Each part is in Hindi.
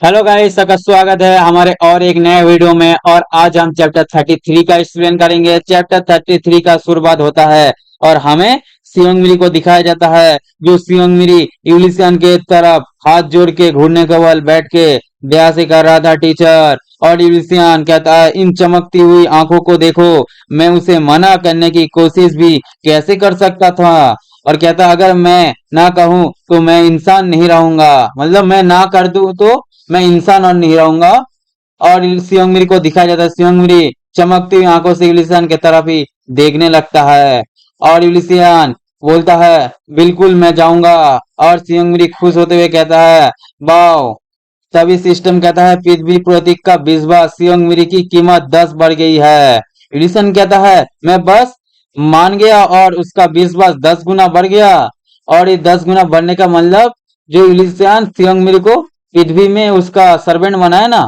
हेलो गाइस, सबका स्वागत है हमारे और एक नए वीडियो में। और आज हम चैप्टर 33 का एक्सप्लेन करेंगे। चैप्टर 33 का शुरुआत होता है और हमें सियोंगमिरी को दिखाया जाता है, जो सियोंगमिरी यूलिसियन के तरफ हाथ जोड़ के घूरने के बल बैठ के ब्याह से कर रहा था टीचर। और यूलिसियन कहता है, इन चमकती हुई आंखों को देखो। मैं उसे मना करने की कोशिश भी कैसे कर सकता था। और कहता, अगर मैं ना कहूं तो मैं इंसान नहीं रहूंगा, मतलब मैं ना कर दूं तो मैं इंसान और नहीं रहूंगा। और सियोंगमिरी को दिखाया जाता है, सियोंगमिरी चमकती हुई आंखों से यूलिसियन की तरफ ही देखने लगता है। और यूलिसियन बोलता है, बिल्कुल मैं जाऊंगा। और सियोंगमिरी खुश होते हुए कहता है, वाओ। तभी सिस्टम कहता है, पृथ्वी प्रतीक का 20 बार सियोंगमिरी की कीमत 10 बढ़ गई है। यूलिसियन कहता है, मैं बस मान गया और उसका 20 बार 10 गुना बढ़ गया। और ये 10 गुना बढ़ने का मतलब, जो यूलिसियन सियोंगमिरी को पृथ्वी में उसका सर्वेंट बनाया ना,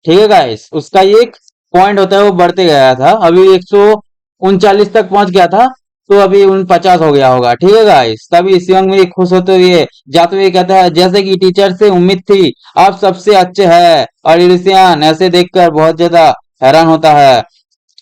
ठीक है गाइस, उसका ये एक पॉइंट होता है, वो बढ़ते गया था। अभी 139 तक पहुंच गया था, तो अभी 49 हो गया होगा, ठीक है गाइस। तभी शिवंग खुश होते हुए जाते हुए कहता है, जैसे कि टीचर से उम्मीद थी, आप सबसे अच्छे हैं। और यूलिसियन ऐसे देखकर बहुत ज्यादा हैरान होता है।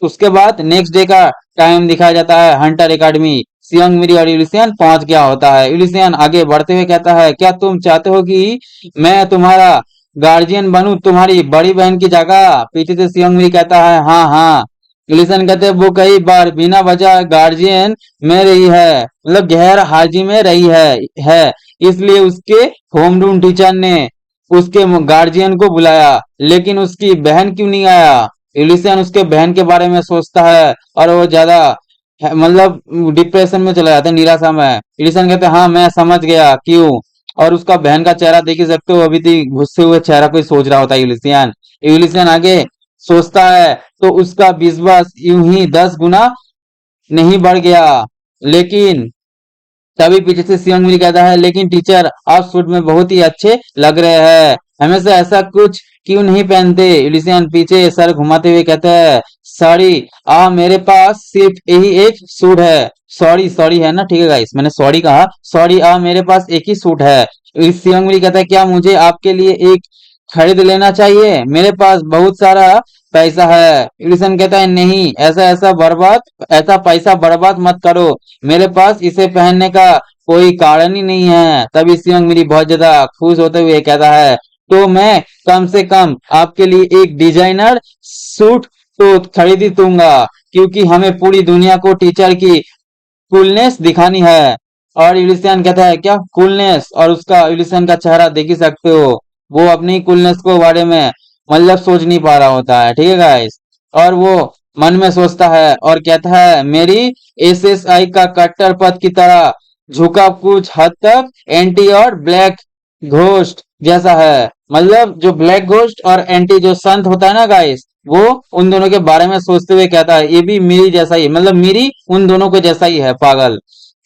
उसके बाद नेक्स्ट डे का टाइम दिखाया जाता है, हंटर एकेडमी। सियोंग मिरी और यूलिसियन पहुंच गया होता है। यूलिसियन आगे बढ़ते हुए कहता है, क्या तुम चाहते हो कि मैं तुम्हारा गार्जियन बनूं, तुम्हारी बड़ी बहन की जगह? पीछे से सियोंग मिरी कहता है, हाँ हाँ। यूलिसियन कहते हैं, वो कई बार बिना वजह गार्जियन में रही है, मतलब गैर हाजिर में रही है। इसलिए उसके होम रूम टीचर ने उसके गार्जियन को बुलाया, लेकिन उसकी बहन क्यों नहीं आया? यूलिसियन उसके बहन के बारे में सोचता है और वो ज्यादा मतलब डिप्रेशन में चला जाता है, निराशा में। यूलिसियन कहते हैं, हाँ मैं समझ गया क्यों। और उसका बहन का चेहरा देख ही सकते हो, अभी थी गुस्से हुए चेहरा कोई सोच रहा होता है यूलिसियन। यूलिसियन आगे सोचता है, तो उसका 20 बार यूं ही 10 गुना नहीं बढ़ गया। लेकिन तभी पीछे से शिवंग भी कहता है, लेकिन टीचर आप सूट में बहुत ही अच्छे लग रहे हैं, हमेशा ऐसा कुछ क्यों नहीं पहनते? यूलिसियन पीछे सर घुमाते हुए कहता है, सॉरी मेरे पास सिर्फ यही एक सूट है। सॉरी सॉरी है ना, ठीक है गाइस, मैंने सॉरी कहा। सॉरी मेरे पास एक ही सूट है। शिवंग भी कहता है, क्या मुझे आपके लिए एक खरीद लेना चाहिए? मेरे पास बहुत सारा पैसा है। यूलिसन कहता है, नहीं, ऐसा पैसा बर्बाद मत करो। मेरे पास इसे पहनने का कोई कारण ही नहीं है। तभी सियोंग मेरी बहुत ज्यादा खुश होते हुए कहता है, तो मैं कम से कम आपके लिए एक डिजाइनर सूट तो खरीद ही दूंगा, क्योंकि हमें पूरी दुनिया को टीचर की कूलनेस दिखानी है। और यूलिसियन कहता है, क्या कूलनेस? और उसका यूलिसियन का चेहरा देख ही सकते हो, वो अपनी कूलनेस को बारे में मतलब सोच नहीं पा रहा होता है, ठीक है गाइस। और वो मन में सोचता है और कहता है, मेरी एसएसआई का कट्टर पथ की तरह झुका कुछ हद तक एंटी और ब्लैक घोस्ट जैसा है। मतलब जो ब्लैक घोस्ट और एंटी जो संत होता है ना गाइस, वो उन दोनों के बारे में सोचते हुए कहता है, ये भी मेरी जैसा ही, मतलब मेरी उन दोनों को जैसा ही है, पागल।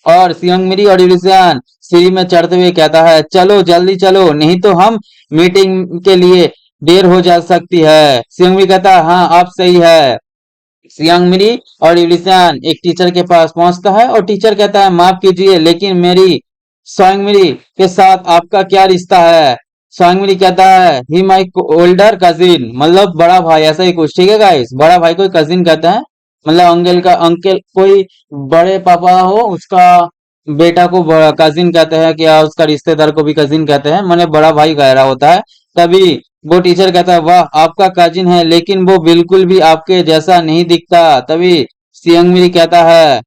और सियोंग मिरी और यूलिसियन सीढ़ी में चढ़ते हुए कहता है, चलो जल्दी चलो, नहीं तो हम मीटिंग के लिए देर हो जा सकती है। सियोंग मिरी कहता है, हाँ आप सही है। सियोंग मिरी और यूलिसियन एक टीचर के पास पहुंचता है और टीचर कहता है, माफ कीजिए, लेकिन मेरी सियोंग मिरी के साथ आपका क्या रिश्ता है? सियोंग मिरी कहता है, ही माई ओल्डर कजिन, मतलब बड़ा भाई, ऐसा ही कुछ, ठीक है गाइस। बड़ा भाई को कजिन कहते हैं, मतलब अंकल कोई बड़े पापा हो उसका बेटा को कजिन कहते हैं, क्या उसका रिश्तेदार को भी कजिन कहते हैं, मैंने बड़ा भाई कह रहा होता है। तभी वो टीचर कहता है, वाह आपका कजिन है, लेकिन वो बिल्कुल भी आपके जैसा नहीं दिखता। तभी सियंगमिरी कहता है,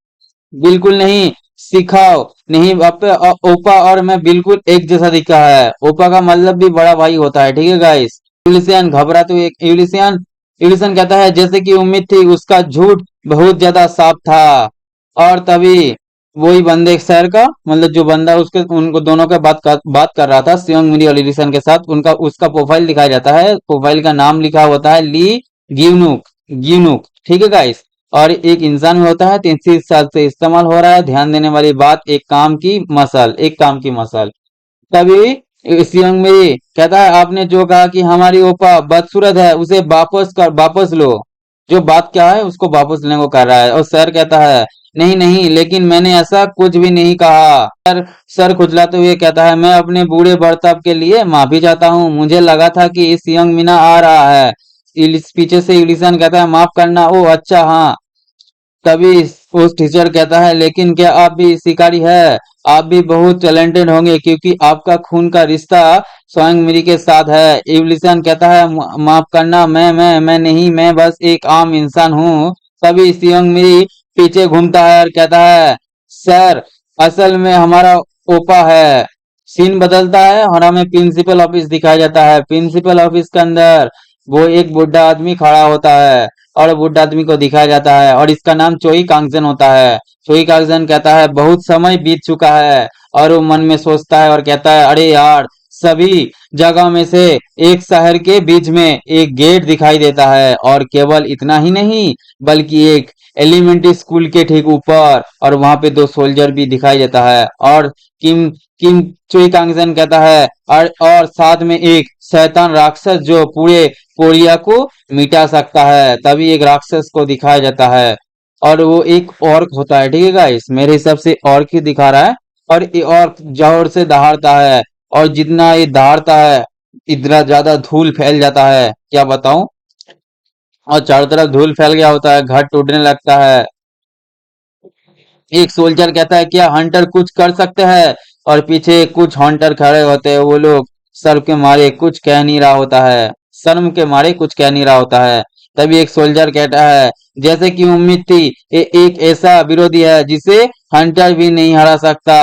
बिल्कुल नहीं, सिखाओ नहीं ओपा और मैं बिल्कुल एक जैसा दिखा है। ओपा का मतलब भी बड़ा भाई होता है, ठीक है गाइस। यूलिसियन घबराते हुए यूलिसियन कहता है, जैसे कि उम्मीद थी, उसका झूठ बहुत ज्यादा साफ था। और तभी वही बंदे शहर का, मतलब जो बंदा उसके उनको दोनों के बात कर रहा था सियोंग मिरी और यूलिसियन के साथ, उनका उसका प्रोफाइल दिखाया जाता है। प्रोफाइल का नाम लिखा होता है, ली गिवनुक गिवनुक, ठीक है गाइस। और एक इंसान में होता है, 33 साल से इस्तेमाल हो रहा है। ध्यान देने वाली बात, एक काम की मसल। तभी सियोंग में कहता है, आपने जो कहा कि हमारी ओपा बदसूरत है, उसे वापस लो। जो बात क्या है उसको वापस लेने को कर रहा है। और सर कहता है, नहीं नहीं, लेकिन मैंने ऐसा कुछ भी नहीं कहा। सर खुजलाते हुए कहता है, मैं अपने बूढ़े बर्ताव के लिए माफी चाहता हूँ। मुझे लगा था कि इस यंग मीना आ रहा है। पीछे से इलिसन कहता है, माफ करना। ओ अच्छा, हाँ। तभी उस टीचर कहता है, लेकिन क्या आप भी शिकारी है? आप भी बहुत टैलेंटेड होंगे, क्योंकि आपका खून का रिश्ता स्वयं मेरी के साथ है। इवलिसन कहता है, माफ करना, मैं नहीं, मैं बस एक आम इंसान हूँ। तभी स्वयं मेरी पीछे घूमता है और कहता है, सर, असल में हमारा ओपा है। सीन बदलता है और हमें प्रिंसिपल ऑफिस दिखाया जाता है। प्रिंसिपल ऑफिस के अंदर वो एक बुढ़ा आदमी खड़ा होता है और बुढ़ा आदमी को दिखाया जाता है और इसका नाम चोई कांगजन होता है। चोई कांगजन कहता है, बहुत समय बीत चुका है। और वो मन में सोचता है और कहता है, अरे यार, सभी जगह में से एक शहर के बीच में एक गेट दिखाई देता है, और केवल इतना ही नहीं, बल्कि एक एलिमेंट्री स्कूल के ठीक ऊपर, और वहां पे दो सोल्जर भी दिखाई देता है। और किम किम चुई कांगजन कहता है, और साथ में एक शैतान राक्षस जो पूरे कोरिया को मिटा सकता है। तभी एक राक्षस को दिखाया जाता है और वो एक ऑर्क होता है। ठीक है गाइस, मेरे हिसाब से ऑर्क ही दिखा रहा है। और ये ऑर्क जोर से दहाड़ता है, और जितना ये दहाड़ता है इतना ज्यादा धूल फैल जाता है, क्या बताऊं। और चारों तरफ धूल फैल गया होता है, घर टूटने लगता है। एक सोल्जर कहता है, क्या हंटर कुछ कर सकते हैं? और पीछे कुछ हंटर खड़े होते हैं। वो लोग शर्म के मारे कुछ कह नहीं रहा होता है, शर्म के मारे कुछ कह नहीं रहा होता है। तभी एक सोल्जर कहता है, जैसे कि उम्मीद थी, ये एक ऐसा विरोधी है जिसे हंटर भी नहीं हरा सकता।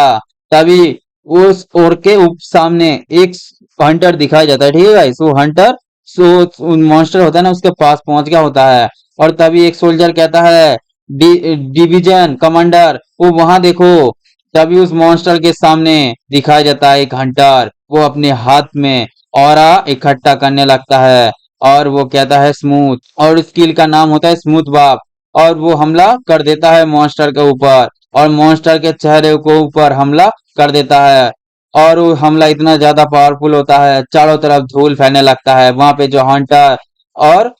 तभी उस ओर के सामने एक हंटर दिखाई जाता है। ठीक है गाइस, वो हंटर सो मॉन्स्टर होता है ना, उसके पास पहुंच गया होता है। और तभी एक सोल्जर कहता है, डिवीजन कमांडर, वो वहां देखो। तभी उस मॉन्स्टर के सामने दिखाया जाता है एक हंटर। वो अपने हाथ में ऑरा इकट्ठा करने लगता है और वो कहता है स्मूथ, और स्किल का नाम होता है स्मूथ बाप। और वो हमला कर देता है मॉन्स्टर के ऊपर, और मॉन्स्टर के चेहरे के ऊपर हमला कर देता है। और वो हमला इतना ज्यादा पावरफुल होता है, चारों तरफ धूल फैलने लगता है। वहां पे जो हंटर और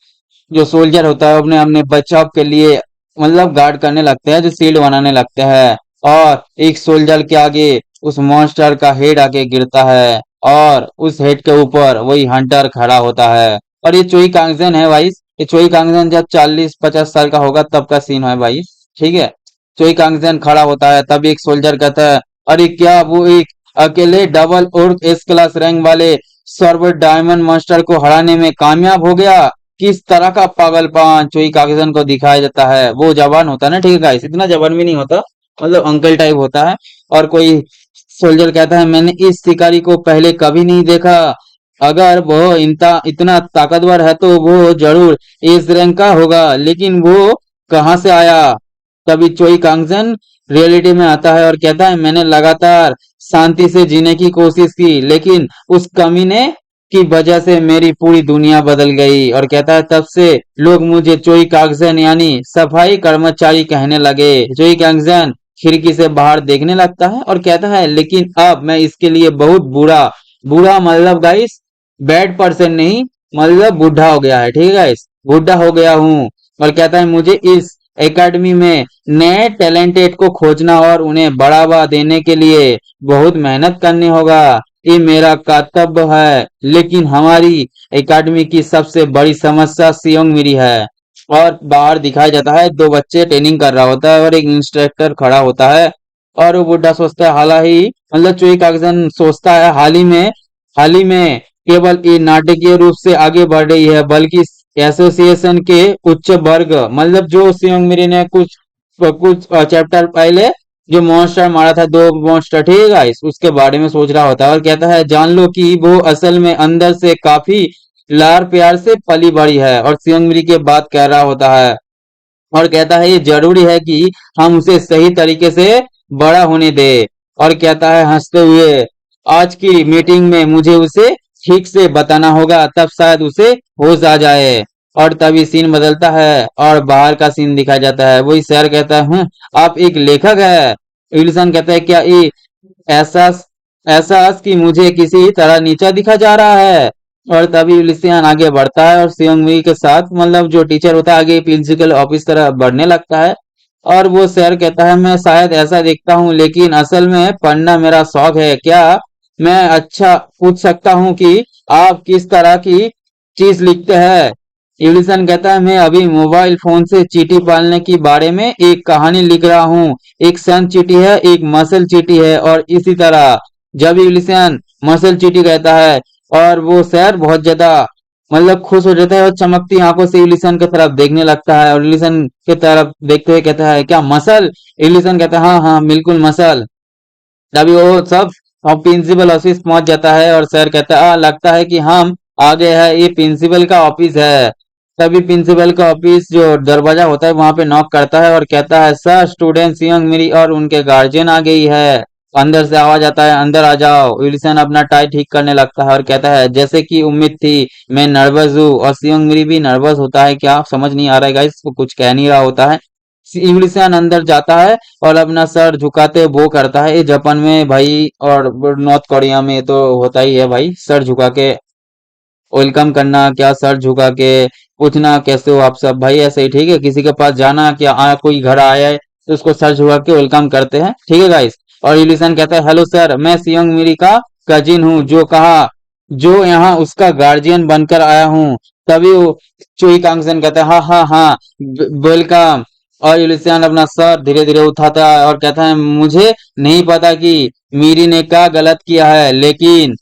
जो सोल्जर होता है, वो अपने अपने बचाव के लिए मतलब गार्ड करने लगते हैं, जो शील्ड बनाने लगते हैं। और एक सोल्जर के आगे उस मॉन्स्टर का हेड आके गिरता है, और उस हेड के ऊपर वही हंटर खड़ा होता है। और ये चोई कांगजन है भाई। ये चोई कांगजन जब 40-50 साल का होगा तब का सीन है भाई। ठीक है, चोई कांगजन खड़ा होता है। तब एक सोल्जर कहता है, अरे क्या वो एक अकेले डबल और एस क्लास रैंक वाले सर्वर डायमंड मास्टर को हराने में कामयाब हो गया? किस तरह का पागलपन चोई कागजन को दिखाया जाता है। वो जवान होता है ना, ठीक है गाइस, इतना जवान भी नहीं होता, मतलब अंकल टाइप होता है। और कोई सोल्जर कहता है, मैंने इस शिकारी को पहले कभी नहीं देखा। अगर वो इतना ताकतवर है तो वो जरूर इस रैंक का होगा, लेकिन वो कहाँ से आया? तभी चोई कांगजन रियलिटी में आता है और कहता है, मैंने लगातार शांति से जीने की कोशिश की, लेकिन उस कमीने की वजह से मेरी पूरी दुनिया बदल गई। और कहता है, तब से लोग मुझे चोई कागजन यानी सफाई कर्मचारी कहने लगे। चोई कागजन खिड़की से बाहर देखने लगता है और कहता है, लेकिन अब मैं इसके लिए बहुत बुरा बुरा मतलब गाइस बैड पर्सन नहीं, मतलब बूढ़ा हो गया है। ठीक है गाइस, बूढ़ा हो गया हूँ। और कहता है, मुझे इस एकेडमी में नए टैलेंटेड को खोजना और उन्हें बढ़ावा देने के लिए बहुत मेहनत करनी होगा। ये मेरा कर्तव्य है। लेकिन हमारी एकेडमी की सबसे बड़ी समस्या सियोंग है। और बाहर दिखाया जाता है दो बच्चे ट्रेनिंग कर रहा होता है और एक इंस्ट्रक्टर खड़ा होता है। और वो बुढ़ा सोचता है, मतलब चोई कागजन सोचता है, हाल ही में केवल ये नाटकीय रूप से आगे बढ़ रही है, बल्कि एसोसिएशन के उच्च वर्ग, मतलब जो सियोंग ने कुछ कुछ चैप्टर पहले जो मॉन्स्टर मारा था, दो मॉन्स्टर, ठीक है गाइस, उसके बारे में सोच रहा होता है। और कहता है, जान लो कि वो असल में अंदर से काफी लार प्यार से पली बड़ी है। और सियोंग के बात कह रहा होता है और कहता है, ये जरूरी है कि हम उसे सही तरीके से बड़ा होने दे। और कहता है हंसते हुए, आज की मीटिंग में मुझे उसे ठीक से बताना होगा, तब शायद उसे होश आ जाए। और तभी सीन बदलता है और बाहर का सीन दिखाया जाता है। वही सर कहता है, आप एक लेखक है?" विल्सन कहता है, क्या ये एहसास एहसास कि मुझे किसी तरह नीचा दिखा जा रहा है? और तभी लिसियन आगे बढ़ता है और सियोंग के साथ, मतलब जो टीचर होता है, आगे प्रिंसिपल ऑफिस तरह बढ़ने लगता है। और वो सर कहता है मैं शायद ऐसा दिखता हूँ लेकिन असल में पढ़ना मेरा शौक है। क्या मैं अच्छा पूछ सकता हूँ कि आप किस तरह की चीज लिखते हैं? एडिसन कहता है मैं अभी मोबाइल फोन से चींटी पालने के बारे में एक कहानी लिख रहा हूँ। एक सन चींटी है, एक मसल चींटी है और इसी तरह। जब एडिसन मसल चींटी कहता है और वो सर बहुत ज्यादा मतलब खुश हो जाता है और चमकती आंखों से इलिसन की तरफ देखने लगता है और इलिसन की तरफ देखते हुए कहता है क्या मसल? इलिसन कहता है हाँ हाँ बिल्कुल मसल। तभी वो सब और प्रिंसिपल ऑफिस पहुंच जाता है और सर कहता है लगता है कि हम आ गए हैं, ये प्रिंसिपल का ऑफिस है। तभी प्रिंसिपल का ऑफिस जो दरवाजा होता है वहां पे नॉक करता है और कहता है सर स्टूडेंट सियोंग मिरी और उनके गार्जियन आ गई है। अंदर से आवाज आता है अंदर आ जाओ। विल्सन अपना टाई ठीक करने लगता है और कहता है जैसे कि उम्मीद थी मैं नर्वस हूँ। और सियोंग मिरी भी नर्वस होता है क्या समझ नहीं आ रहा है गाइस, वो कुछ कह नहीं रहा होता है। विल्सन अंदर जाता है और अपना सर झुकाते वो करता है। ये जापान में भाई और नॉर्थ कोरिया में तो होता ही है भाई, सर झुका के वेलकम करना, क्या सर झुका के पूछना कैसे हो आप सब, भाई ऐसे ही ठीक है। किसी के पास जाना क्या कोई घर आया है तो उसको सर झुका के वेलकम करते हैं, ठीक है गाइस। और इलिसन कहता है हेलो सर मैं सियोंग मिरी का कजिन हूँ जो यहाँ उसका गार्जियन बनकर आया हूँ। तभी वो चुई कांगसन कहता है हाँ हाँ हाँ वेलकम। और यूलिसियन अपना सर धीरे धीरे उठाता है और कहता है मुझे नहीं पता कि मीरी ने क्या गलत किया है, लेकिन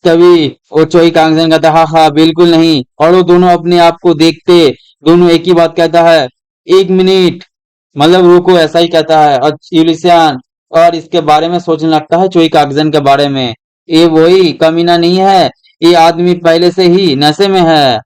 तभी वो चोई कांगजन कहता है हाँ हाँ बिल्कुल नहीं। और वो दोनों अपने आप को देखते दोनों एक ही बात कहता है एक मिनट मतलब रुको, ऐसा ही कहता है। और यूलिसियन और इसके बारे में सोचने लगता है चोई कागजन के बारे में, ये वही कमीना नहीं है, ये आदमी पहले से ही नशे में है।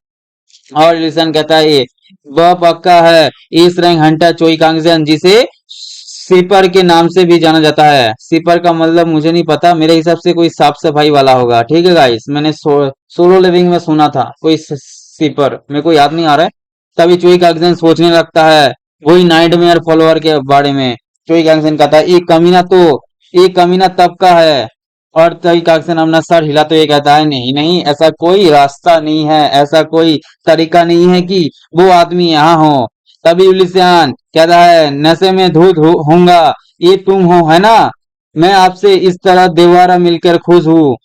और लिसन कहता है ये वह पक्का है इस रैंक हंटर चोई कांगजन जिसे सीपर के नाम से भी जाना जाता है। सीपर का मतलब मुझे नहीं पता, मेरे हिसाब से कोई साफ सफाई वाला होगा, ठीक है गाइस। मैंने सोलो लिविंग में सुना था कोई सीपर, मेरे को याद नहीं आ रहा है। तभी चोई कांगजन सोचने लगता है वही नाइटमेयर फॉलोअर के बारे में। चोई कांगजन कहता है ये कमीना तब का है। और तभी काक्सन अपना सर हिला तो ये कहता है नहीं नहीं ऐसा कोई रास्ता नहीं है, ऐसा कोई तरीका नहीं है कि वो आदमी यहाँ हो। तभी उलिसियान कहता है नशे में धुत होऊंगा ये तुम हो है ना? मैं आपसे इस तरह दोबारा मिलकर खुश हूँ।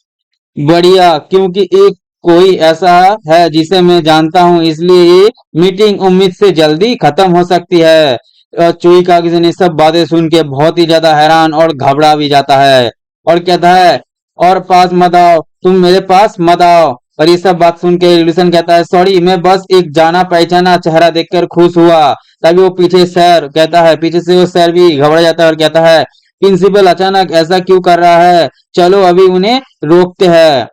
बढ़िया क्योंकि एक कोई ऐसा है जिसे मैं जानता हूँ इसलिए ये मीटिंग उम्मीद से जल्दी खत्म हो सकती है। चुई कागिज ने सब बातें सुन के बहुत ही ज्यादा हैरान और घबरा भी जाता है और कहता है और पास मत आओ, तुम मेरे पास मत आओ। और ये सब बात सुन के रिलेशन कहता है सॉरी मैं बस एक जाना पहचाना चेहरा देखकर खुश हुआ। तभी वो पीछे सर कहता है, पीछे से वो सर भी घबरा जाता है और कहता है प्रिंसिपल अचानक ऐसा क्यों कर रहा है, चलो अभी उन्हें रोकते हैं।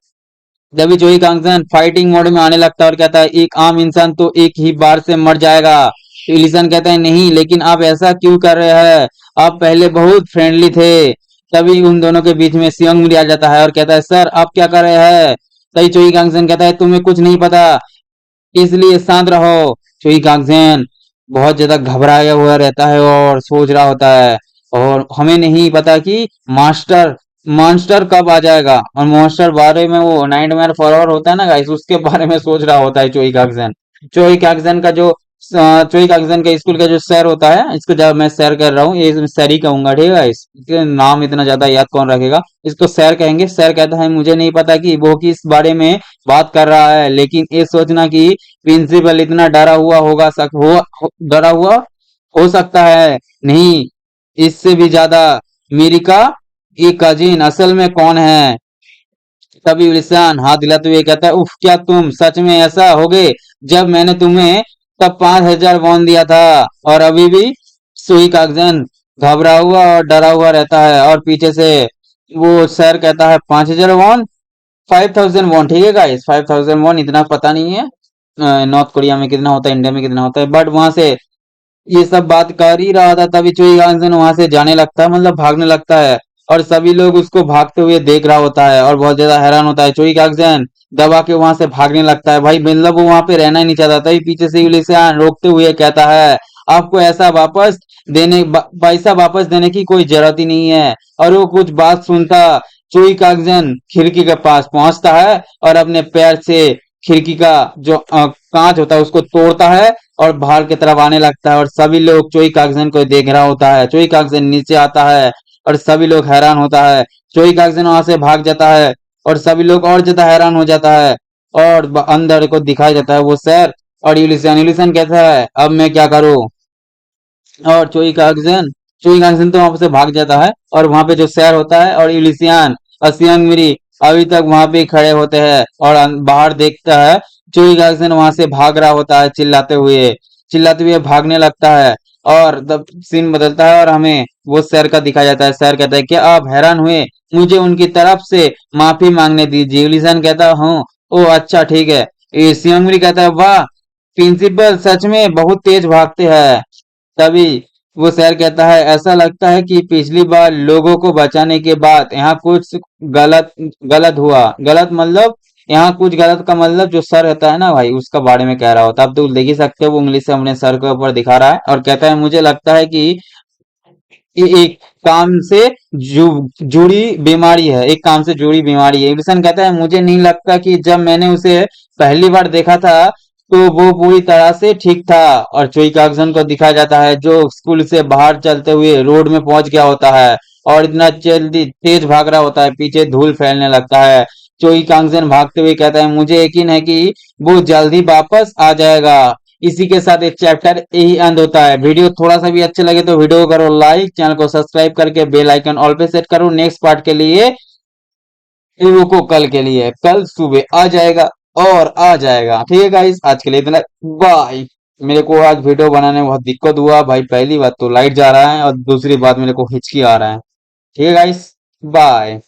जब जोई कांगसन फाइटिंग मोड में आने लगता है और कहता है एक आम इंसान तो एक ही बार से मर जाएगा। इलिसन कहता है नहीं लेकिन आप ऐसा क्यों कर रहे हैं, आप पहले बहुत फ्रेंडली थे। तभी उन दोनों के बीच में सियोंग मिरी आ जाता है और कहता है सर आप क्या कर रहे हैं? तभी चोई कांगसन कहता है तुम्हें कुछ नहीं पता इसलिए शांत रहो। चोई कांगसेन बहुत ज्यादा घबराया हुआ रहता है और सोच रहा होता है और हमें नहीं पता कि मास्टर मॉन्स्टर कब आ जाएगा। और मॉन्स्टर बारे में वो नाइटमेयर फॉरवर होता है ना गाइस, उसके बारे में सोच रहा होता है चोई कागजन। चोई कागजन का जो चोई कागजन का स्कूल का जो सर होता है, इसको जब मैं सर कर रहा हूँ ये सर ही कहूंगा ठीक है गाइस, इसके नाम इतना ज्यादा याद कौन रखेगा, इसको सर कहेंगे। सर कहता है मुझे नहीं पता कि वो किस बारे में बात कर रहा है, लेकिन ये सोचना कि प्रिंसिपल इतना डरा हुआ हो सकता है नहीं, इससे भी ज्यादा मीरिका ये कजिन असल में कौन है? तभी विल्सन हाथ हिलाते हुए कहता है उफ क्या तुम सच में ऐसा हो गए जब मैंने तुम्हें तब 5,000 वॉन दिया था। और अभी भी सुई कागजन घबरा हुआ और डरा हुआ रहता है और पीछे से वो सर कहता है 5,000 वॉन, 5,000 वॉन, ठीक है गाइस 5,000 वॉन इतना पता नहीं है नॉर्थ कोरिया में कितना होता है, इंडिया में कितना होता है, बट वहां से ये सब बात कर ही रहा था तभी चुई गांगसन वहां से जाने लगता है, मतलब भागने लगता है। और सभी लोग उसको भागते हुए देख रहा होता है और बहुत ज्यादा हैरान होता है। चुई गांगसन दबा के वहां से भागने लगता है, भाई मतलब वो वहां पे रहना ही नहीं चाहता। तभी पीछे से यूलिसियन रोकते हुए कहता है आपको ऐसा पैसा वापस देने की कोई जरूरत ही नहीं है। और वो कुछ बात सुनता चुई कागजन खिड़की के पास पहुंचता है और अपने पैर से खिड़की का जो कांच होता है उसको तोड़ता है और बाहर की तरफ आने लगता है और सभी लोग चोई कागजन को देख रहा होता है। चोई कागजन नीचे आता है और सभी लोग हैरान होता है। चोई कागजन वहां से भाग जाता है और सभी लोग और ज्यादा हैरान हो जाता है और अंदर को दिखाया जाता है वो शहर। और यूलिसन यूलिसन कहता है अब मैं क्या करूं। और चोई कागजन तो वहां से भाग जाता है और वहां पे जो शहर होता है और यूलिसियन और सियांग मिरी अभी तक वहां पे ही खड़े होते हैं और बाहर देखता है। चोई कागजन वहां से भाग रहा होता है चिल्लाते हुए भागने लगता है। और तब सीन बदलता है और हमें वो शहर का दिखाया जाता है। शहर कहता है कि आप हैरान हुए, मुझे उनकी तरफ से माफी मांगने दीजिए। यूलिसन कहता है हूँ। ओ अच्छा ठीक है। ये सियांग मिरी कहता है वाह, प्रिंसिपल सच में बहुत तेज भागते हैं। तभी वो शेर कहता है ऐसा लगता है कि पिछली बार लोगों को बचाने के बाद यहाँ कुछ गलत गलत हुआ। गलत मतलब यहाँ कुछ गलत का मतलब जो सर रहता है ना भाई उसका बारे में कह रहा होता है। अब तो देख ही सकते हो वो उंगली से अपने सर के ऊपर दिखा रहा है और कहता है मुझे लगता है कि ये एक काम से जुड़ी बीमारी है। एक काम से जुड़ी बीमारी है। विल्सन कहता है मुझे नहीं लगता कि जब मैंने उसे पहली बार देखा था तो वो पूरी तरह से ठीक था। और चोई कागजन को दिखाया जाता है जो स्कूल से बाहर चलते हुए रोड में पहुंच गया होता है और इतना जल्दी तेज भाग रहा होता है पीछे धूल फैलने लगता है। चोई कांगजन भागते हुए कहता है मुझे यकीन है कि वो जल्द ही वापस आ जाएगा। इसी के साथ ये चैप्टर यही अंत होता है। वीडियो थोड़ा सा भी अच्छे लगे तो वीडियो को करो लाइक, चैनल को सब्सक्राइब करके बेल आइकन ऑल पे सेट करो। नेक्स्ट पार्ट के लिए को कल के लिए कल सुबह आ जाएगा और आ जाएगा। ठीक है गाइस, आज के लिए इतना। बाय। मेरे को आज वीडियो बनाने में बहुत दिक्कत हुआ भाई। पहली बात तो लाइट जा रहा है और दूसरी बात मेरे को हिचकी आ रहा है। ठीक है गाइस, बाय।